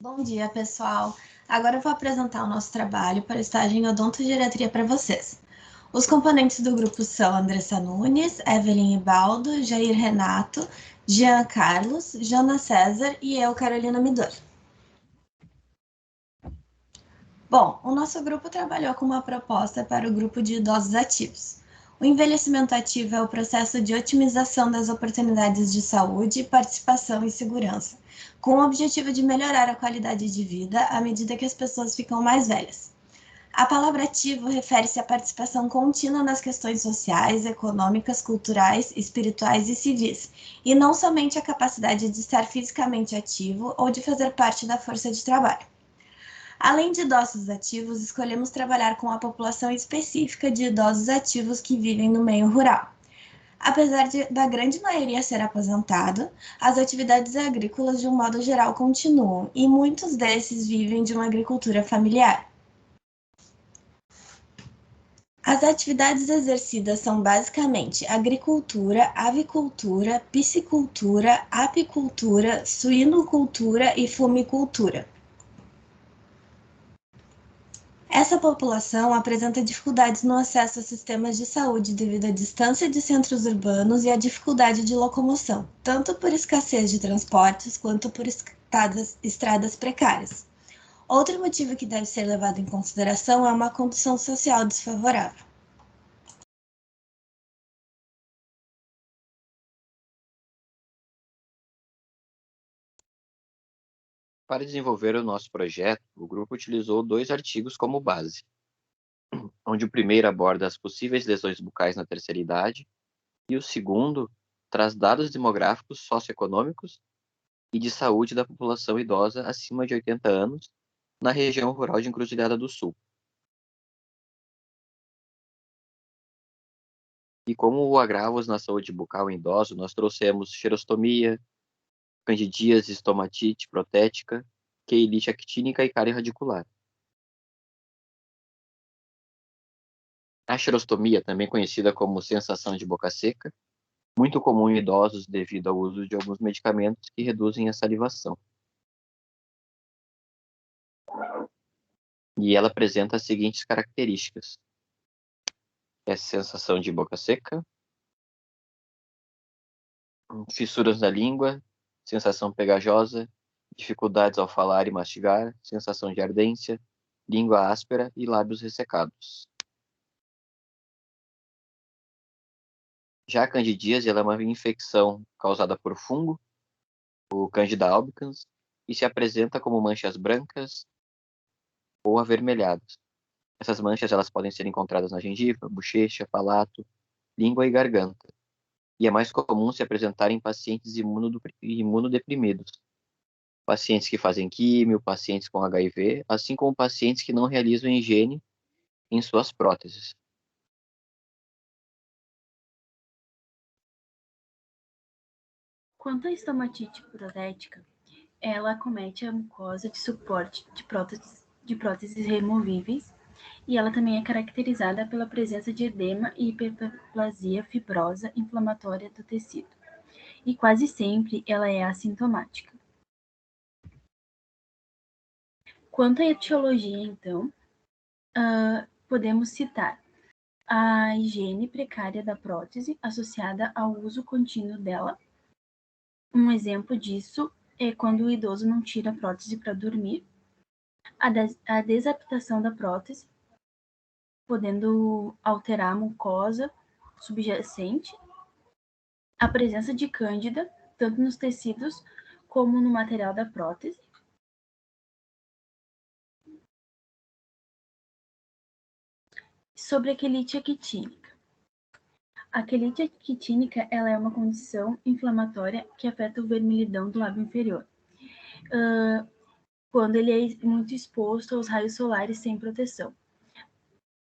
Bom dia, pessoal. Agora eu vou apresentar o nosso trabalho para o estágio em odontogeriatria para vocês. Os componentes do grupo são Andressa Nunes, Evelyn Ibaldo, Jair Renato, Jean Carlos, Jana César e eu, Carolina Midor. Bom, o nosso grupo trabalhou com uma proposta para o grupo de idosos ativos. O envelhecimento ativo é o processo de otimização das oportunidades de saúde, participação e segurança, com o objetivo de melhorar a qualidade de vida à medida que as pessoas ficam mais velhas. A palavra ativo refere-se à participação contínua nas questões sociais, econômicas, culturais, espirituais e civis, e não somente a capacidade de estar fisicamente ativo ou de fazer parte da força de trabalho. Além de idosos ativos, escolhemos trabalhar com a população específica de idosos ativos que vivem no meio rural. Apesar da grande maioria ser aposentado, as atividades agrícolas de um modo geral continuam e muitos desses vivem de uma agricultura familiar. As atividades exercidas são basicamente agricultura, avicultura, piscicultura, apicultura, suinocultura e fumicultura. Essa população apresenta dificuldades no acesso a sistemas de saúde devido à distância de centros urbanos e à dificuldade de locomoção, tanto por escassez de transportes quanto por estradas precárias. Outro motivo que deve ser levado em consideração é uma condição social desfavorável. Para desenvolver o nosso projeto, o grupo utilizou 2 artigos como base, onde o primeiro aborda as possíveis lesões bucais na terceira idade e o segundo traz dados demográficos socioeconômicos e de saúde da população idosa acima de 80 anos na região rural de Encruzilhada do Sul. E como agravos na saúde bucal em idosos, nós trouxemos xerostomia, candidíase, estomatite protética, queilite actínica e cárie radicular. A xerostomia, também conhecida como sensação de boca seca, muito comum em idosos devido ao uso de alguns medicamentos que reduzem a salivação. E ela apresenta as seguintes características: é sensação de boca seca, fissuras na língua, sensação pegajosa, dificuldades ao falar e mastigar, sensação de ardência, língua áspera e lábios ressecados. Já a candidíase, ela é uma infecção causada por fungo, o Candida albicans, e se apresenta como manchas brancas ou avermelhadas. Essas manchas elas podem ser encontradas na gengiva, bochecha, palato, língua e garganta. E é mais comum se apresentar em pacientes imunodeprimidos, pacientes que fazem químio, pacientes com HIV, assim como pacientes que não realizam higiene em suas próteses. Quanto à estomatite protética, ela acomete a mucosa de suporte de próteses removíveis e ela também é caracterizada pela presença de edema e hiperplasia fibrosa inflamatória do tecido. E quase sempre ela é assintomática. Quanto à etiologia, então, podemos citar a higiene precária da prótese associada ao uso contínuo dela. Um exemplo disso é quando o idoso não tira a prótese para dormir, a desaptação da prótese, podendo alterar a mucosa subjacente, a presença de cândida, tanto nos tecidos como no material da prótese. Sobre a quelite actínica. A quelite actínica ela é uma condição inflamatória que afeta o vermelhidão do lábio inferior, quando ele é muito exposto aos raios solares sem proteção.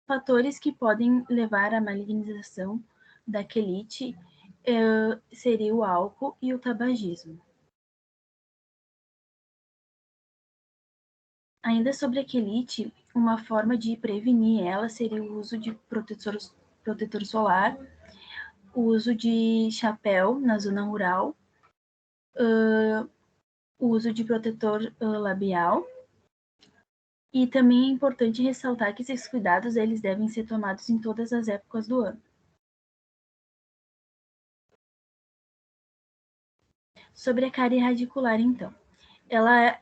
Fatores que podem levar à malignização da quelite seria o álcool e o tabagismo. Ainda sobre a quelite, uma forma de prevenir ela seria o uso de protetor solar, o uso de chapéu na zona rural, o uso de protetor labial. E também é importante ressaltar que esses cuidados eles devem ser tomados em todas as épocas do ano. Sobre a cárie radicular, então.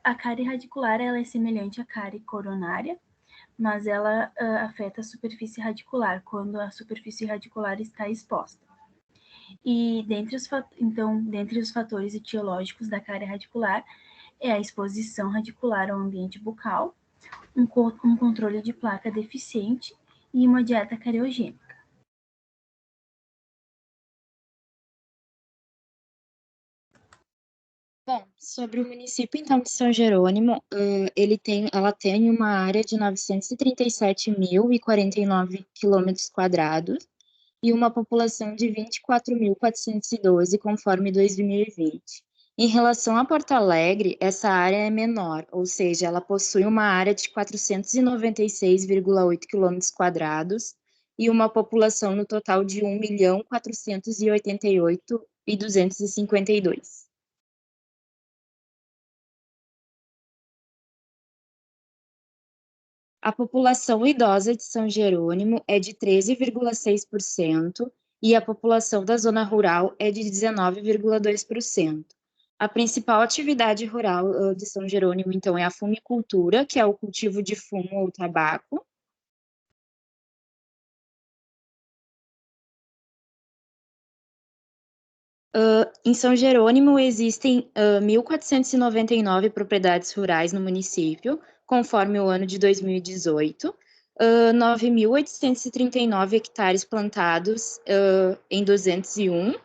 A cárie radicular ela é semelhante à cárie coronária, mas ela afeta a superfície radicular, quando a superfície radicular está exposta. E dentre os fatores etiológicos da cárie radicular é a exposição radicular ao ambiente bucal, um controle de placa deficiente e uma dieta cariogênica. Bom, sobre o município, então, de São Jerônimo, ela tem uma área de 937.049 quilômetros quadrados e uma população de 24.412, conforme 2020. Em relação a Porto Alegre, essa área é menor, ou seja, ela possui uma área de 496,8 quilômetros quadrados e uma população no total de 1.488.252. A população idosa de São Jerônimo é de 13,6% e a população da zona rural é de 19,2%. A principal atividade rural de São Jerônimo, então, é a fumicultura, que é o cultivo de fumo ou tabaco. Em São Jerônimo existem 1.499 propriedades rurais no município, conforme o ano de 2018, 9.839 hectares plantados em 201,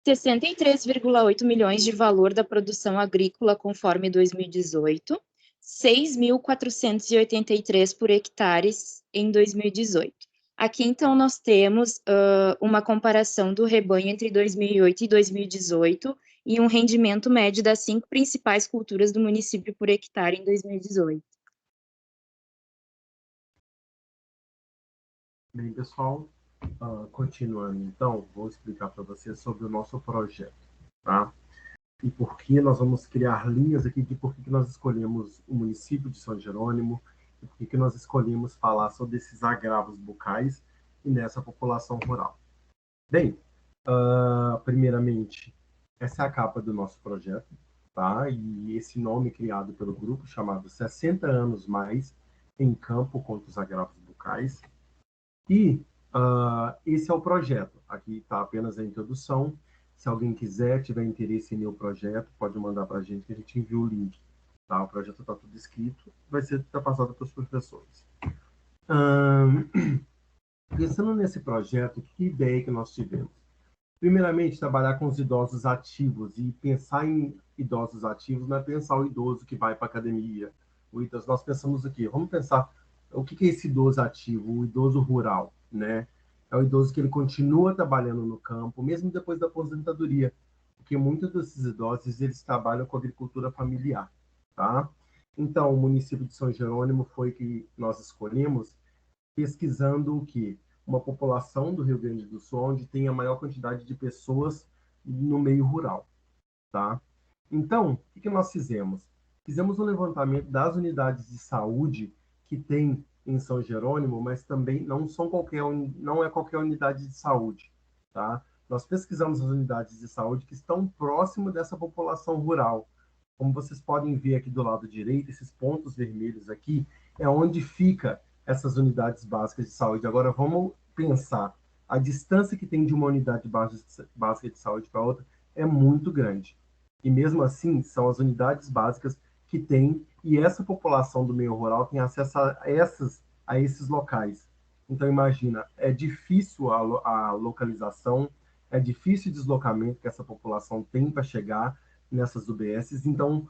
63,8 milhões de valor da produção agrícola, conforme 2018, 6.483 por hectares em 2018. Aqui, então, nós temos uma comparação do rebanho entre 2008 e 2018 e um rendimento médio das 5 principais culturas do município por hectare em 2018. Bem, pessoal, continuando, então, vou explicar para vocês sobre o nosso projeto, tá? E por que nós vamos criar linhas aqui de por que nós escolhemos o município de São Jerônimo, e por que nós escolhemos falar sobre esses agravos bucais e nessa população rural. Bem, primeiramente, essa é a capa do nosso projeto, tá? E esse nome criado pelo grupo, chamado 60 anos mais em campo contra os agravos bucais. E esse é o projeto. Aqui está apenas a introdução. Se alguém quiser, tiver interesse em meu projeto, pode mandar para a gente que a gente envia o link. Tá? O projeto está tudo escrito, vai ser passado para os professores. Pensando nesse projeto, que ideia que nós tivemos? Primeiramente, trabalhar com os idosos ativos. E pensar em idosos ativos não é pensar o idoso que vai para a academia. Nós pensamos aqui, vamos pensar o que é esse idoso ativo, o idoso rural, né? É o idoso que ele continua trabalhando no campo, mesmo depois da aposentadoria, porque muitos desses idosos eles trabalham com agricultura familiar, tá? Então, o município de São Jerônimo foi que nós escolhemos, pesquisando o quê? Uma população do Rio Grande do Sul onde tem a maior quantidade de pessoas no meio rural, tá? Então, o que nós fizemos? Fizemos um levantamento das unidades de saúde que tem em São Jerônimo, mas também não é qualquer unidade de saúde, tá? Nós pesquisamos as unidades de saúde que estão próximo dessa população rural. Como vocês podem ver aqui do lado direito, esses pontos vermelhos aqui é onde fica essas unidades básicas de saúde. Agora vamos pensar, a distância que tem de uma unidade básica de saúde para outra é muito grande. E mesmo assim, são as unidades básicas que tem, e essa população do meio rural tem acesso a esses locais. Então, imagina, é difícil a localização, é difícil o deslocamento que essa população tem para chegar nessas UBSs. Então,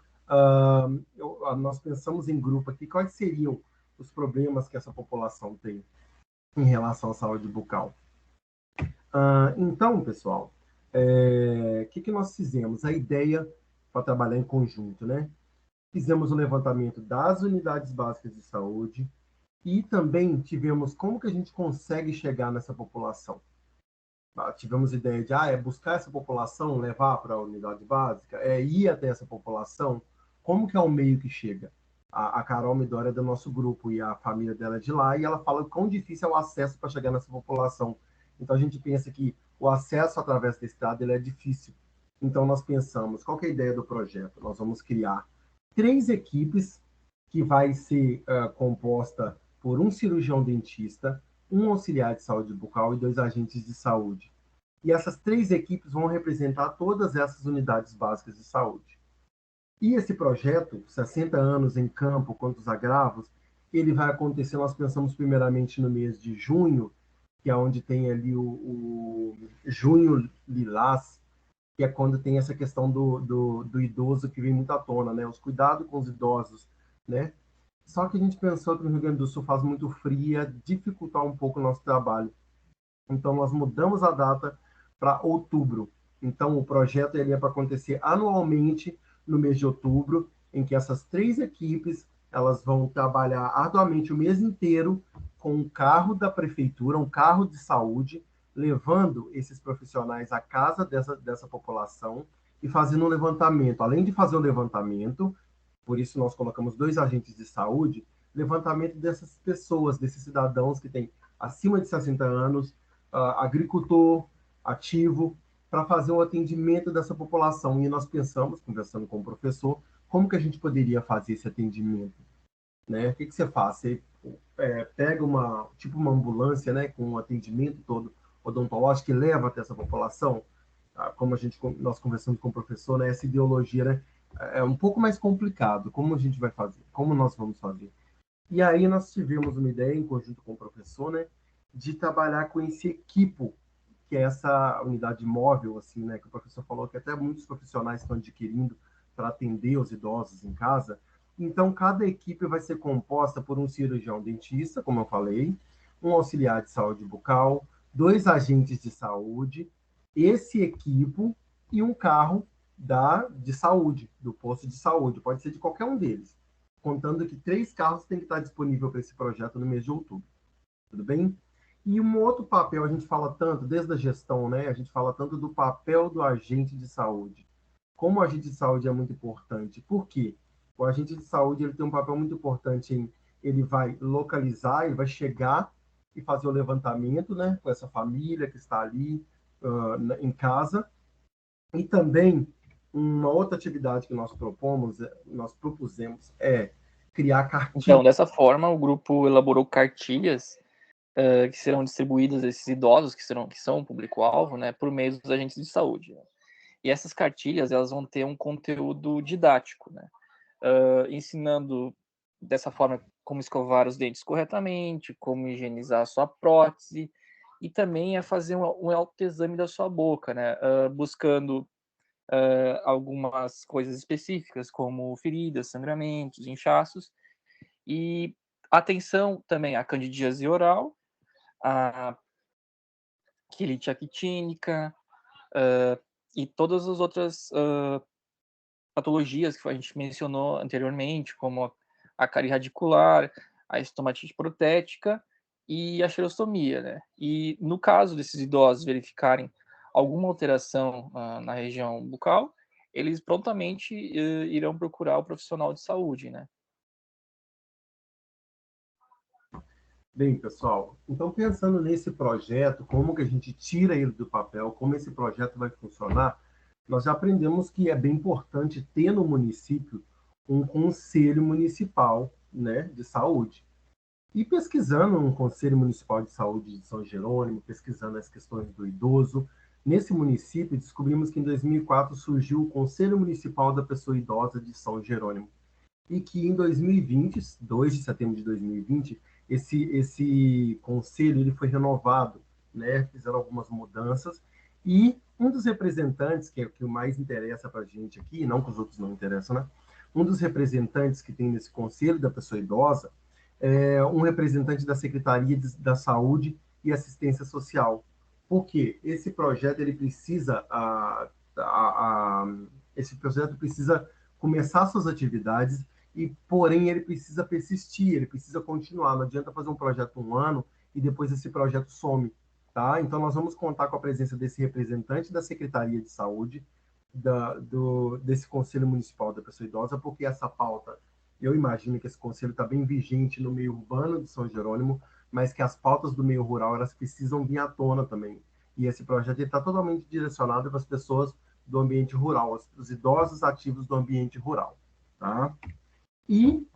nós pensamos em grupo aqui, quais seriam os problemas que essa população tem em relação à saúde bucal. Então, pessoal, o que nós fizemos? A ideia para trabalhar em conjunto, né? Fizemos o levantamento das unidades básicas de saúde e também tivemos como que a gente consegue chegar nessa população. Tivemos ideia de buscar essa população, levar para a unidade básica, ir até essa população, como que é o meio que chega? A Carol Midori é do nosso grupo e a família dela é de lá, e ela fala o quão difícil é o acesso para chegar nessa população. Então a gente pensa que o acesso através da estrada ele é difícil. Então nós pensamos, qual que é a ideia do projeto? Nós vamos criar 3 equipes que vai ser composta por um cirurgião dentista, um auxiliar de saúde bucal e 2 agentes de saúde. E essas 3 equipes vão representar todas essas unidades básicas de saúde. E esse projeto, 60 anos em campo contra os agravos, ele vai acontecer, nós pensamos primeiramente no mês de junho, que é onde tem ali o junho lilás, que é quando tem essa questão do idoso que vem muito à tona, né? Os cuidados com os idosos, né? Só que a gente pensou que no Rio Grande do Sul faz muito frio e ia dificultar um pouco o nosso trabalho. Então, nós mudamos a data para outubro. Então, o projeto ele é para acontecer anualmente no mês de outubro, em que essas 3 equipes elas vão trabalhar arduamente o mês inteiro com um carro da prefeitura, um carro de saúde, levando esses profissionais à casa dessa população e fazendo um levantamento. Além de fazer o levantamento, por isso nós colocamos 2 agentes de saúde, levantamento dessas pessoas, desses cidadãos que têm acima de 60 anos, agricultor, ativo, para fazer o atendimento dessa população. E nós pensamos, conversando com o professor, como que a gente poderia fazer esse atendimento, né? O que você faz? Você pega uma ambulância, né, com um atendimento todo odontológico e leva até essa população? Como nós conversamos com o professor, né, essa ideologia, né, é um pouco mais complicado. Como a gente vai fazer? Como nós vamos fazer? E aí nós tivemos uma ideia, em conjunto com o professor, né, de trabalhar com esse equipo, que é essa unidade móvel, assim, né, que o professor falou que até muitos profissionais estão adquirindo para atender os idosos em casa. Então, cada equipe vai ser composta por um cirurgião dentista, como eu falei, um auxiliar de saúde bucal, 2 agentes de saúde, esse equipo e um carro de saúde, do posto de saúde, pode ser de qualquer um deles, contando que 3 carros têm que estar disponíveis para esse projeto no mês de outubro. Tudo bem? E um outro papel, a gente fala tanto, desde a gestão, né? A gente fala tanto do papel do agente de saúde. Como o agente de saúde é muito importante. Por quê? O agente de saúde ele tem um papel muito importante ele vai localizar, ele vai chegar e fazer o levantamento, né? Com essa família que está ali em casa. E também uma outra atividade que nós propusemos é criar cartilhas. Então, dessa forma, o grupo elaborou cartilhas que serão distribuídas a esses idosos que são o público-alvo, né, por meio dos agentes de saúde. Né? E essas cartilhas elas vão ter um conteúdo didático, né, ensinando dessa forma como escovar os dentes corretamente, como higienizar a sua prótese e também a fazer um autoexame da sua boca, né, buscando algumas coisas específicas como feridas, sangramentos, inchaços e atenção também à candidíase oral, a quilite actínica e todas as outras patologias que a gente mencionou anteriormente, como a cárie radicular, a estomatite protética e a xerostomia, né? E no caso desses idosos verificarem alguma alteração na região bucal, eles prontamente irão procurar o profissional de saúde, né? Bem, pessoal, então pensando nesse projeto, como que a gente tira ele do papel, como esse projeto vai funcionar, nós já aprendemos que é bem importante ter no município um conselho municipal, né, de saúde. E pesquisando um conselho municipal de saúde de São Jerônimo, pesquisando as questões do idoso, nesse município descobrimos que em 2004 surgiu o Conselho Municipal da Pessoa Idosa de São Jerônimo. E que em 2020, 2 de setembro de 2020, esse conselho ele foi renovado, né? Fizeram algumas mudanças e um dos representantes, que é o que mais interessa para a gente aqui, não que os outros não interessam, né? Um dos representantes que tem nesse conselho da pessoa idosa é um representante da Secretaria da Saúde e Assistência Social. Por quê? Esse projeto ele precisa esse projeto precisa começar suas atividades e, porém, ele precisa persistir, ele precisa continuar. Não adianta fazer um projeto um ano e depois esse projeto some, tá? Então, nós vamos contar com a presença desse representante da Secretaria de Saúde, desse Conselho Municipal da Pessoa Idosa, porque essa pauta, eu imagino que esse conselho está bem vigente no meio urbano de São Jerônimo, mas que as pautas do meio rural elas precisam vir à tona também. E esse projeto está totalmente direcionado para as pessoas do ambiente rural, os idosos ativos do ambiente rural. Tá? E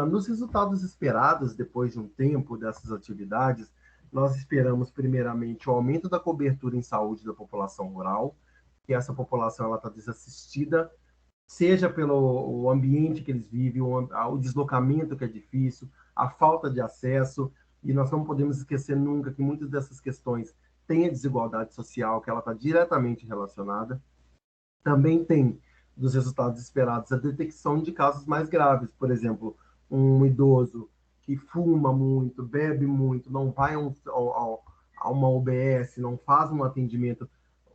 nos resultados esperados, depois de um tempo dessas atividades, nós esperamos primeiramente o aumento da cobertura em saúde da população rural, que essa população está desassistida, seja pelo ambiente que eles vivem, o deslocamento que é difícil, a falta de acesso, e nós não podemos esquecer nunca que muitas dessas questões têm a desigualdade social, que ela está diretamente relacionada. Também tem, dos resultados esperados, a detecção de casos mais graves, por exemplo, um idoso que fuma muito, bebe muito, não vai a uma UBS, não faz um atendimento,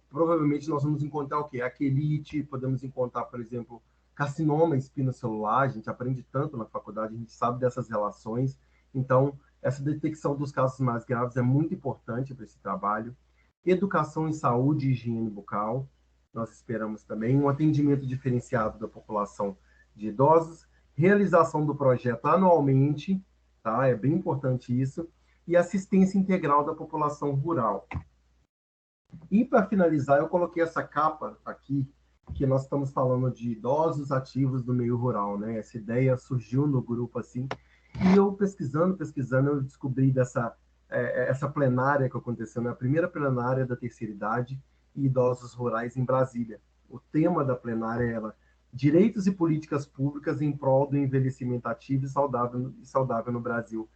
provavelmente nós vamos encontrar o quê? Aquelite, podemos encontrar, por exemplo, carcinoma espinocelular, a gente aprende tanto na faculdade, a gente sabe dessas relações. Então, essa detecção dos casos mais graves é muito importante para esse trabalho. Educação em saúde e higiene bucal, nós esperamos também um atendimento diferenciado da população de idosos, realização do projeto anualmente, tá? É bem importante isso, e assistência integral da população rural. E para finalizar, eu coloquei essa capa aqui, que nós estamos falando de idosos ativos do meio rural, né? Essa ideia surgiu no grupo assim, e eu pesquisando, eu descobri essa plenária que aconteceu, né? A primeira plenária da terceira idade e idosos rurais em Brasília. O tema da plenária era direitos e políticas públicas em prol do envelhecimento ativo e saudável no Brasil.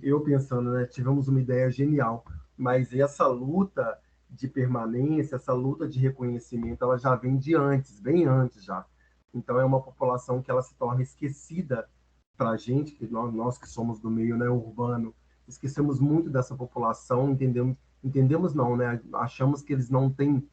Eu pensando, né? Tivemos uma ideia genial, mas essa luta de permanência, essa luta de reconhecimento, ela já vem de antes, bem antes já. Então é uma população que ela se torna esquecida para a gente, que nós que somos do meio, né, urbano, esquecemos muito dessa população, entendemos não, né? Achamos que eles não têm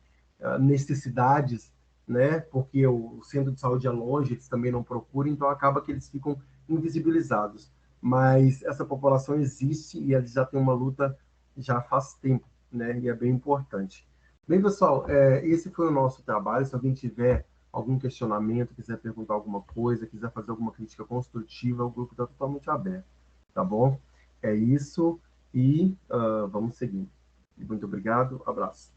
necessidades, né? Porque o centro de saúde é longe, eles também não procuram, então acaba que eles ficam invisibilizados. Mas essa população existe e eles já têm uma luta já faz tempo, né? E é bem importante. Bem, pessoal, esse foi o nosso trabalho. Se alguém tiver algum questionamento, quiser perguntar alguma coisa, quiser fazer alguma crítica construtiva, o grupo está totalmente aberto, tá bom? É isso e vamos seguir. Muito obrigado, abraço.